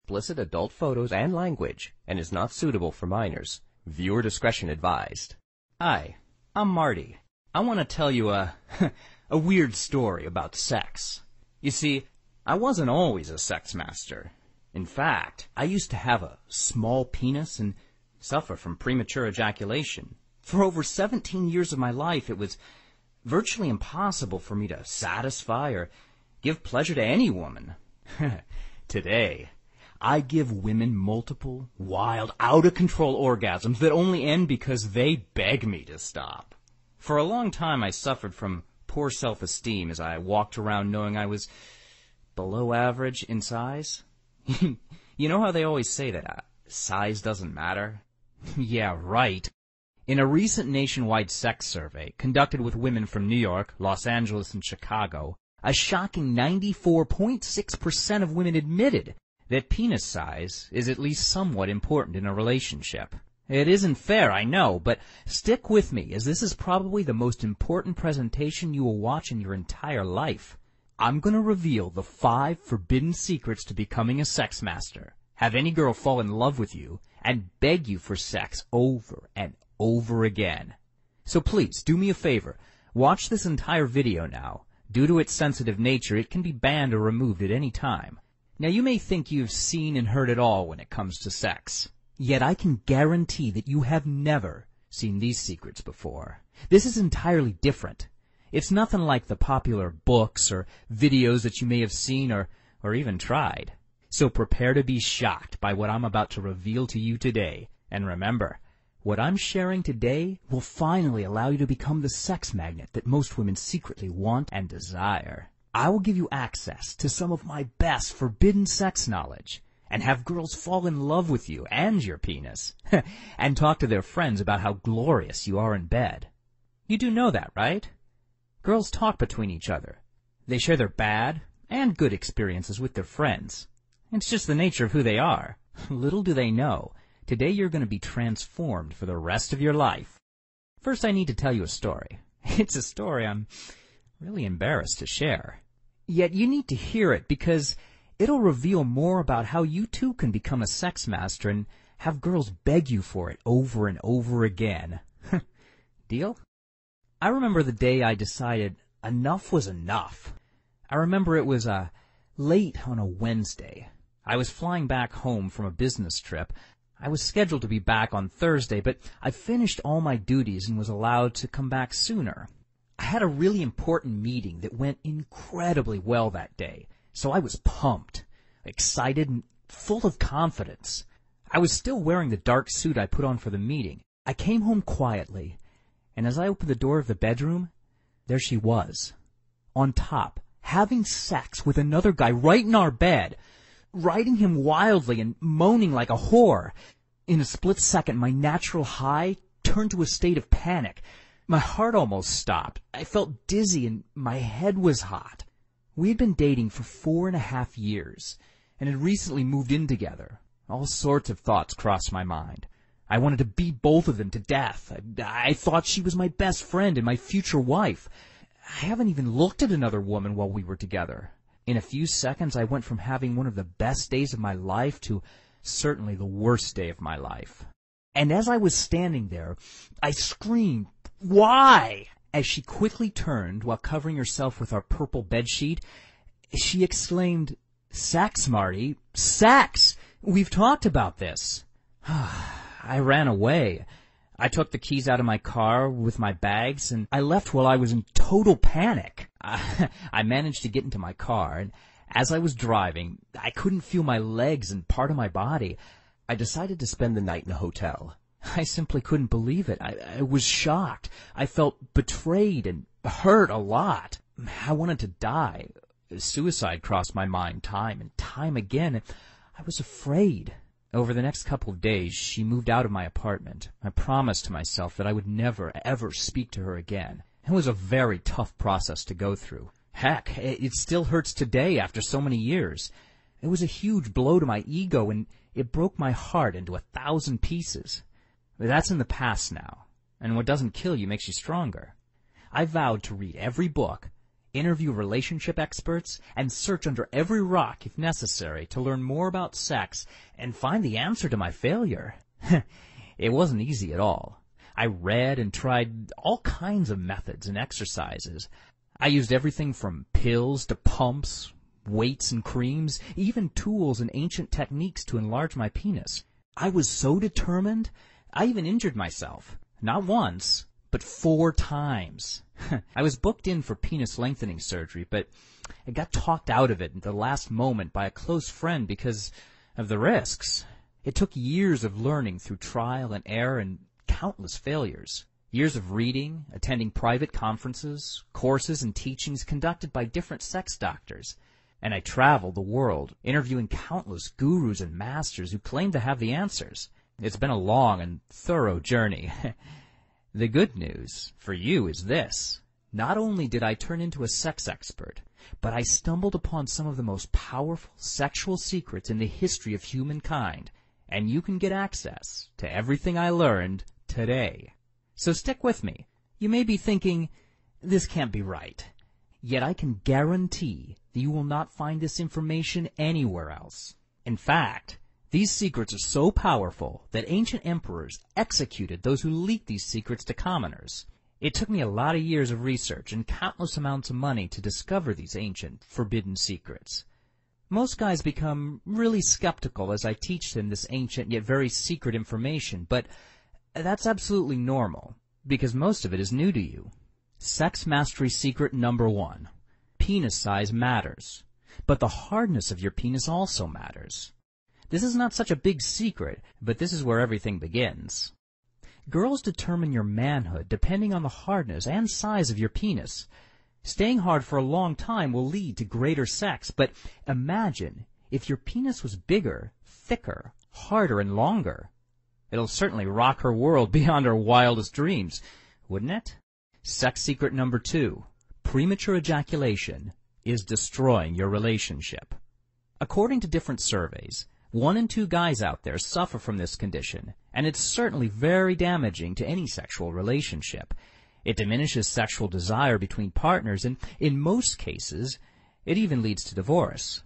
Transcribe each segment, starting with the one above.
explicit adult photos and language and is not suitable for minors. Viewer discretion advised. Hi, I'm Marty. I want to tell you a weird story about sex. You see, I wasn't always a sex master. In fact, I used to have a small penis and suffer from premature ejaculation. For over 17 years of my life, it was virtually impossible for me to satisfy or give pleasure to any woman. Today, I give women multiple, wild, out-of-control orgasms that only end because they beg me to stop. For a long time, I suffered from poor self-esteem as I walked around knowing I was below average in size. You know how they always say that size doesn't matter? Yeah, right. In a recent nationwide sex survey conducted with women from New York, Los Angeles, and Chicago, a shocking 94.6% of women admitted that penis size is at least somewhat important in a relationship. It isn't fair, I know, but stick with me, as this is probably the most important presentation you will watch in your entire life. I'm going to reveal the 5 forbidden secrets to becoming a sex master, have any girl fall in love with you, and beg you for sex over and over again. So please, do me a favor, watch this entire video now. Due to its sensitive nature, it can be banned or removed at any time. Now, you may think you've seen and heard it all when it comes to sex. Yet I can guarantee that you have never seen these secrets before. This is entirely different. It's nothing like the popular books or videos that you may have seen or even tried. So prepare to be shocked by what I'm about to reveal to you today. And remember, what I'm sharing today will finally allow you to become the sex magnet that most women secretly want and desire. I will give you access to some of my best forbidden sex knowledge and have girls fall in love with you and your penis and talk to their friends about how glorious you are in bed. You do know that, right? Girls talk between each other. They share their bad and good experiences with their friends. It's just the nature of who they are. Little do they know, today you're going to be transformed for the rest of your life. First, I need to tell you a story. It's a story I'm really embarrassed to share. Yet you need to hear it because it'll reveal more about how you too can become a sex master and have girls beg you for it over and over again. Deal? I remember the day I decided enough was enough. I remember it was late on a Wednesday. I was flying back home from a business trip. I was scheduled to be back on Thursday, but I finished all my duties and was allowed to come back sooner. I had a really important meeting that went incredibly well that day, so I was pumped, excited, and full of confidence. I was still wearing the dark suit I put on for the meeting. I came home quietly, and as I opened the door of the bedroom, there she was, on top, having sex with another guy right in our bed, riding him wildly and moaning like a whore. In a split second, my natural high turned to a state of panic. My heart almost stopped. I felt dizzy and my head was hot. We had been dating for 4.5 years and had recently moved in together. All sorts of thoughts crossed my mind. I wanted to beat both of them to death. I thought she was my best friend and my future wife. I haven't even looked at another woman while we were together. In a few seconds, I went from having one of the best days of my life to certainly the worst day of my life. And as I was standing there, I screamed, "Why?" As she quickly turned while covering herself with our purple bedsheet, she exclaimed, "Sex, Marty, sex! We've talked about this." I ran away. I took the keys out of my car with my bags, and I left while I was in total panic. I managed to get into my car, and as I was driving, I couldn't feel my legs and part of my body. I decided to spend the night in a hotel. I simply couldn't believe it. I was shocked. I felt betrayed and hurt a lot. I wanted to die. Suicide crossed my mind time and time again, and I was afraid. Over the next couple of days, she moved out of my apartment. I promised to myself that I would never, ever speak to her again. It was a very tough process to go through. Heck, it still hurts today after so many years. It was a huge blow to my ego, and it broke my heart into 1,000 pieces. But that's in the past now, and what doesn't kill you makes you stronger. I vowed to read every book, interview relationship experts, and search under every rock if necessary to learn more about sex and find the answer to my failure. It wasn't easy at all. I read and tried all kinds of methods and exercises. I used everything from pills to pumps, weights and creams, even tools and ancient techniques to enlarge my penis. I was so determined, I even injured myself. Not once, but 4 times. I was booked in for penis lengthening surgery, but I got talked out of it at the last moment by a close friend because of the risks. It took years of learning through trial and error and countless failures. Years of reading, attending private conferences, courses, and teachings conducted by different sex doctors. And I traveled the world, interviewing countless gurus and masters who claimed to have the answers. It's been a long and thorough journey. The good news for you is this. Not only did I turn into a sex expert, but I stumbled upon some of the most powerful sexual secrets in the history of humankind, and you can get access to everything I learned today. So stick with me. You may be thinking, this can't be right. Yet I can guarantee that you will not find this information anywhere else. In fact, these secrets are so powerful that ancient emperors executed those who leaked these secrets to commoners. It took me a lot of years of research and countless amounts of money to discover these ancient, forbidden secrets. Most guys become really skeptical as I teach them this ancient yet very secret information, but that's absolutely normal, because most of it is new to you. Sex mastery secret number 1. Penis size matters, but the hardness of your penis also matters. This is not such a big secret, but this is where everything begins. Girls determine your manhood depending on the hardness and size of your penis. Staying hard for a long time will lead to greater sex, but imagine if your penis was bigger, thicker, harder, and longer. It'll certainly rock her world beyond her wildest dreams, wouldn't it? Sex secret number 2. Premature ejaculation is destroying your relationship. According to different surveys, 1 in 2 guys out there suffer from this condition, and it's certainly very damaging to any sexual relationship. It diminishes sexual desire between partners, and in most cases, it even leads to divorce.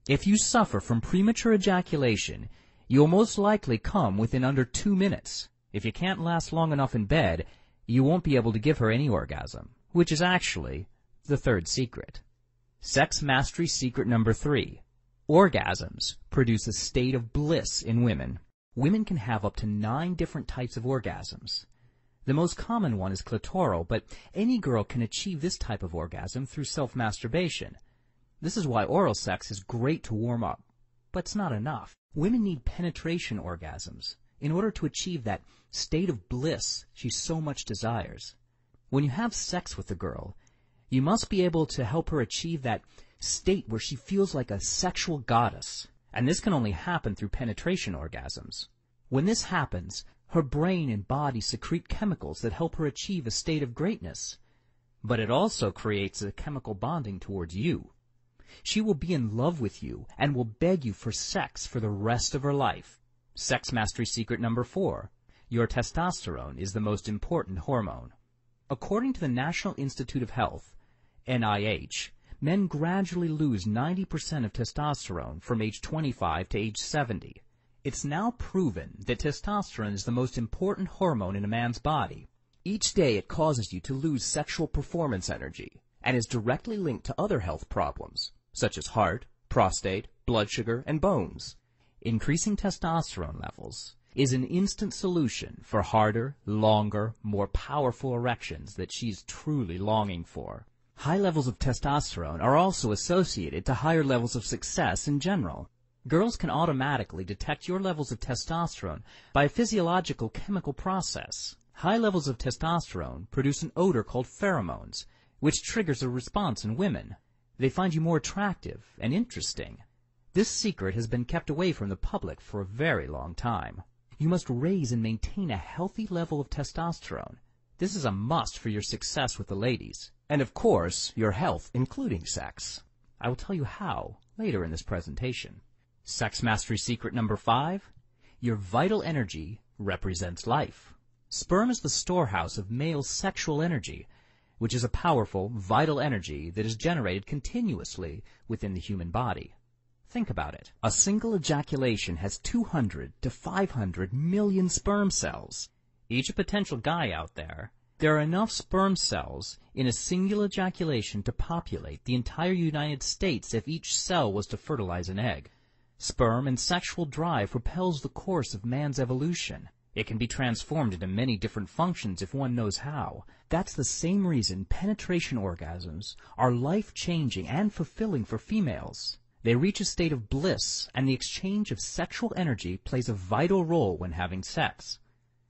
If you suffer from premature ejaculation, you'll most likely come within under 2 minutes. If you can't last long enough in bed, you won't be able to give her any orgasm, which is actually the 3rd secret. Sex mastery secret number 3. Orgasms produce a state of bliss in women. Women can have up to 9 different types of orgasms. The most common one is clitoral, but any girl can achieve this type of orgasm through self-masturbation. This is why oral sex is great to warm up, but it's not enough. Women need penetration orgasms in order to achieve that state of bliss she so much desires. When you have sex with a girl, you must be able to help her achieve that state where she feels like a sexual goddess, and this can only happen through penetration orgasms. When this happens, her brain and body secrete chemicals that help her achieve a state of greatness, but it also creates a chemical bonding towards you. She will be in love with you and will beg you for sex for the rest of her life. Sex mastery secret number 4. Your testosterone is the most important hormone. According to the National Institute of Health, NIH, men gradually lose 90% of testosterone from age 25 to age 70. It's now proven that testosterone is the most important hormone in a man's body. Each day it causes you to lose sexual performance energy and is directly linked to other health problems, such as heart, prostate, blood sugar, and bones. Increasing testosterone levels is an instant solution for harder, longer, more powerful erections that she's truly longing for. High levels of testosterone are also associated to higher levels of success in general. Girls can automatically detect your levels of testosterone by a physiological chemical process. High levels of testosterone produce an odor called pheromones, which triggers a response in women. They find you more attractive and interesting. This secret has been kept away from the public for a very long time. You must raise and maintain a healthy level of testosterone. This is a must for your success with the ladies. And of course, your health, including sex. I will tell you how later in this presentation. Sex mastery secret number 5. Your vital energy represents life. Sperm is the storehouse of male sexual energy. which is a powerful, vital energy that is generated continuously within the human body. Think about it. A single ejaculation has 200 to 500 million sperm cells. Each potential guy out there, there are enough sperm cells in a single ejaculation to populate the entire United States if each cell was to fertilize an egg. Sperm and sexual drive propels the course of man's evolution. It can be transformed into many different functions if one knows how. That's the same reason penetration orgasms are life-changing and fulfilling for females. They reach a state of bliss, and the exchange of sexual energy plays a vital role when having sex.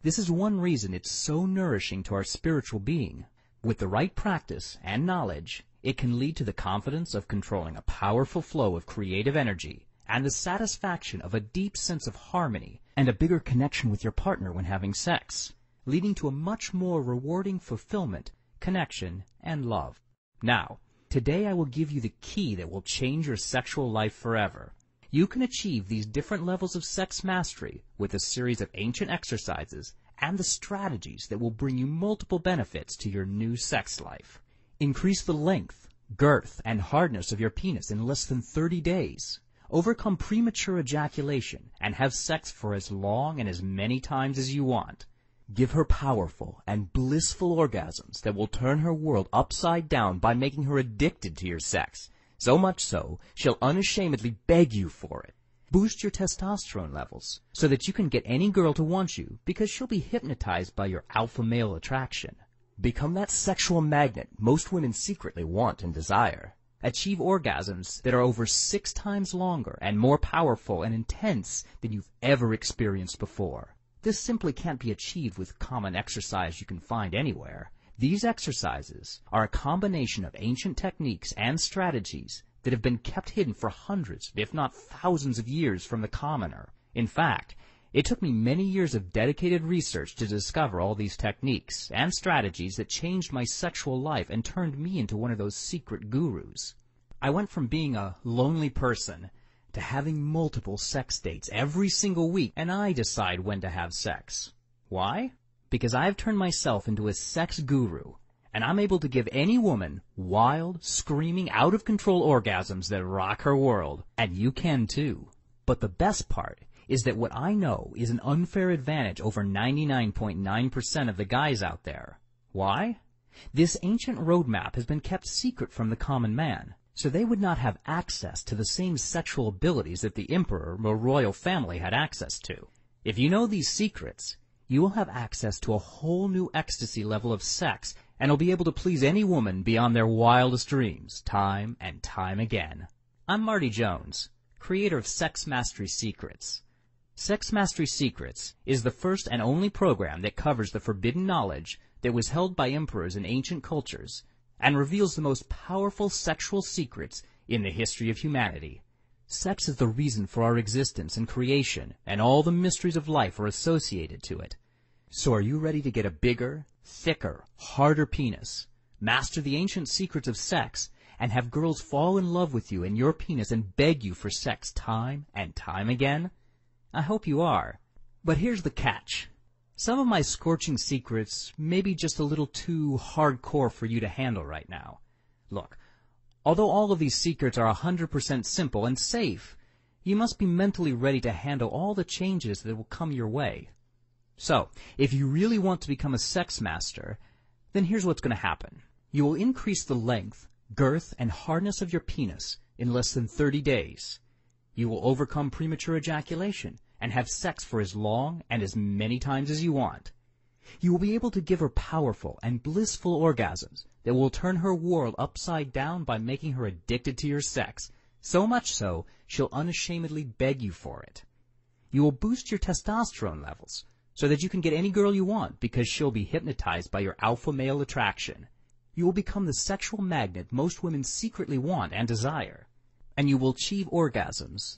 This is one reason it's so nourishing to our spiritual being. With the right practice and knowledge, it can lead to the confidence of controlling a powerful flow of creative energy and the satisfaction of a deep sense of harmony and a bigger connection with your partner when having sex, leading to a much more rewarding fulfillment, connection, and love. Now, today I will give you the key that will change your sexual life forever. You can achieve these different levels of sex mastery with a series of ancient exercises and the strategies that will bring you multiple benefits to your new sex life. Increase the length, girth, and hardness of your penis in less than 30 days. Overcome premature ejaculation and have sex for as long and as many times as you want. Give her powerful and blissful orgasms that will turn her world upside down by making her addicted to your sex. So much so, she'll unashamedly beg you for it. Boost your testosterone levels so that you can get any girl to want you because she'll be hypnotized by your alpha male attraction. Become that sexual magnet most women secretly want and desire. Achieve orgasms that are over 6 times longer and more powerful and intense than you've ever experienced before. This simply can't be achieved with common exercise you can find anywhere. These exercises are a combination of ancient techniques and strategies that have been kept hidden for hundreds, if not thousands of years from the commoner. In fact, it took me many years of dedicated research to discover all these techniques and strategies that changed my sexual life and turned me into one of those secret gurus. I went from being a lonely person to having multiple sex dates every single week, and I decide when to have sex. Why? Because I've turned myself into a sex guru, and I'm able to give any woman wild, screaming, out-of-control orgasms that rock her world. And you can too. But the best part is that what I know is an unfair advantage over 99.9% of the guys out there. Why? This ancient roadmap has been kept secret from the common man, so they would not have access to the same sexual abilities that the emperor or royal family had access to. If you know these secrets, you will have access to a whole new ecstasy level of sex and will be able to please any woman beyond their wildest dreams, time and time again. I'm Marty Jones, creator of Sex Mastery Secrets. Sex Mastery Secrets is the first and only program that covers the forbidden knowledge that was held by emperors in ancient cultures and reveals the most powerful sexual secrets in the history of humanity. Sex is the reason for our existence and creation, and all the mysteries of life are associated to it. So are you ready to get a bigger, thicker, harder penis, master the ancient secrets of sex, and have girls fall in love with you and your penis and beg you for sex time and time again? I hope you are. But here's the catch. Some of my scorching secrets may be just a little too hardcore for you to handle right now. Look, although all of these secrets are 100% simple and safe, you must be mentally ready to handle all the changes that will come your way. So, if you really want to become a sex master, then here's what's going to happen. You will increase the length, girth, and hardness of your penis in less than 30 days. You will overcome premature ejaculation and have sex for as long and as many times as you want. You will be able to give her powerful and blissful orgasms that will turn her world upside down by making her addicted to your sex, so much so she'll unashamedly beg you for it. You will boost your testosterone levels so that you can get any girl you want because she'll be hypnotized by your alpha male attraction. You will become the sexual magnet most women secretly want and desire. And you will achieve orgasms